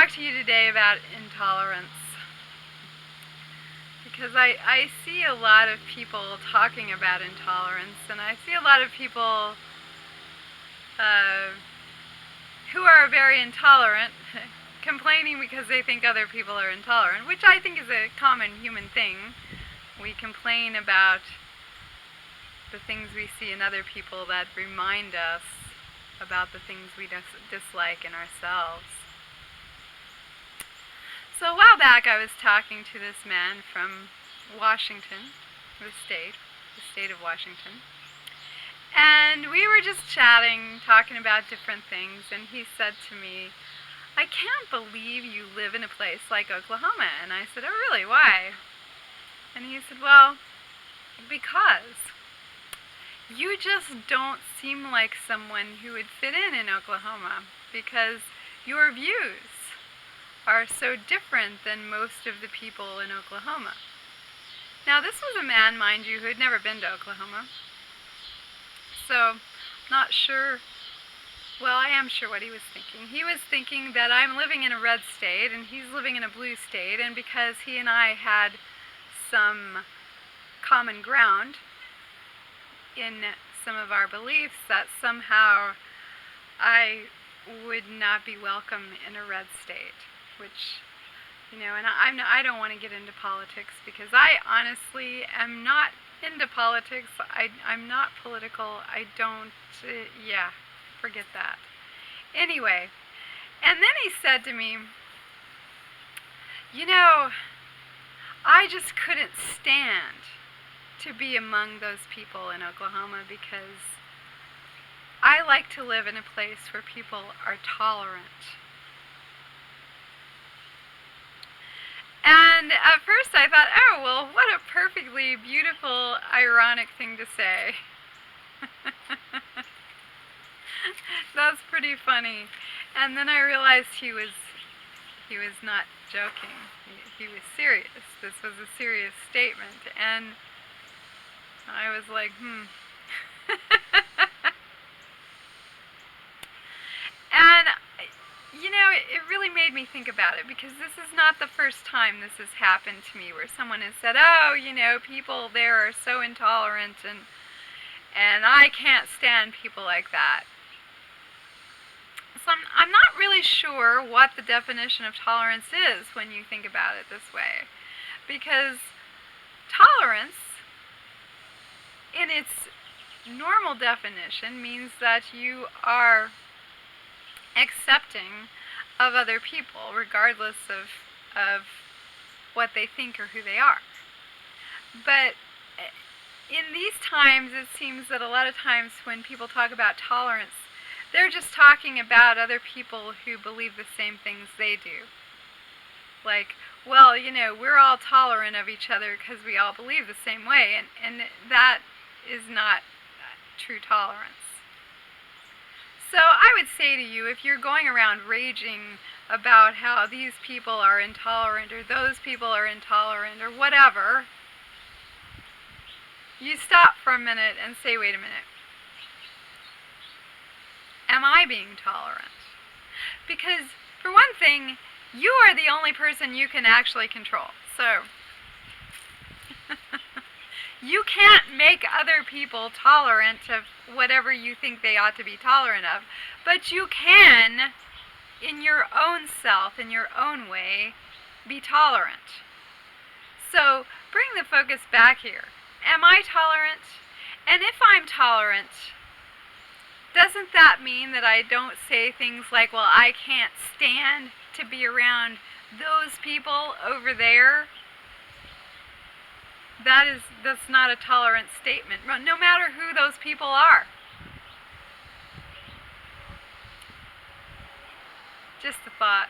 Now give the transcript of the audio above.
talk to you today about intolerance because I see a lot of people talking about intolerance, and I see a lot of people who are very intolerant complaining because they think other people are intolerant, which I think is a common human thing. We complain about the things we see in other people that remind us about the things we dislike in ourselves. So a while back I was talking to this man from Washington, the state of Washington, and we were just chatting, talking about different things, and he said to me, "I can't believe you live in a place like Oklahoma." And I said, "Oh really, why?" And he said, "Well, because you just don't seem like someone who would fit in Oklahoma, because your views are so different than most of the people in Oklahoma." Now this was a man, mind you, who had never been to Oklahoma. So, not sure, well, I am sure what he was thinking. He was thinking that I'm living in a red state and he's living in a blue state, and because he and I had some common ground in some of our beliefs, that somehow I would not be welcome in a red state, which, you know, and I don't want to get into politics because I honestly am not into politics. I'm not political. I don't, yeah, forget that. Anyway, and then he said to me, "You know, I just couldn't stand to be among those people in Oklahoma because I like to live in a place where people are tolerant." And at first I thought, oh, well, what a perfectly beautiful, ironic thing to say. That's pretty funny. And then I realized he was not joking. He was serious. This was a serious statement. And I was like, And, you know, it really made me think about it, because this is not the first time this has happened to me, where someone has said, "Oh, you know, people there are so intolerant, and I can't stand people like that." So I'm not really sure what the definition of tolerance is when you think about it this way, because tolerance, in its normal definition, means that you are accepting of other people, regardless of what they think or who they are. But in these times, it seems that a lot of times when people talk about tolerance, they're just talking about other people who believe the same things they do. Like, well, you know, we're all tolerant of each other because we all believe the same way, and that is not true tolerance. So I would say to you, if you're going around raging about how these people are intolerant or those people are intolerant or whatever, you stop for a minute and say, wait a minute. Am I being tolerant? Because, for one thing, you are the only person you can actually control. So, you can't make other people tolerant of whatever you think they ought to be tolerant of, but you can, in your own self, in your own way, be tolerant. So, bring the focus back here. Am I tolerant? And if I'm tolerant, doesn't that mean that I don't say things like, well, I can't stand to be around those people over there? That's not a tolerant statement, no matter who those people are. Just a thought.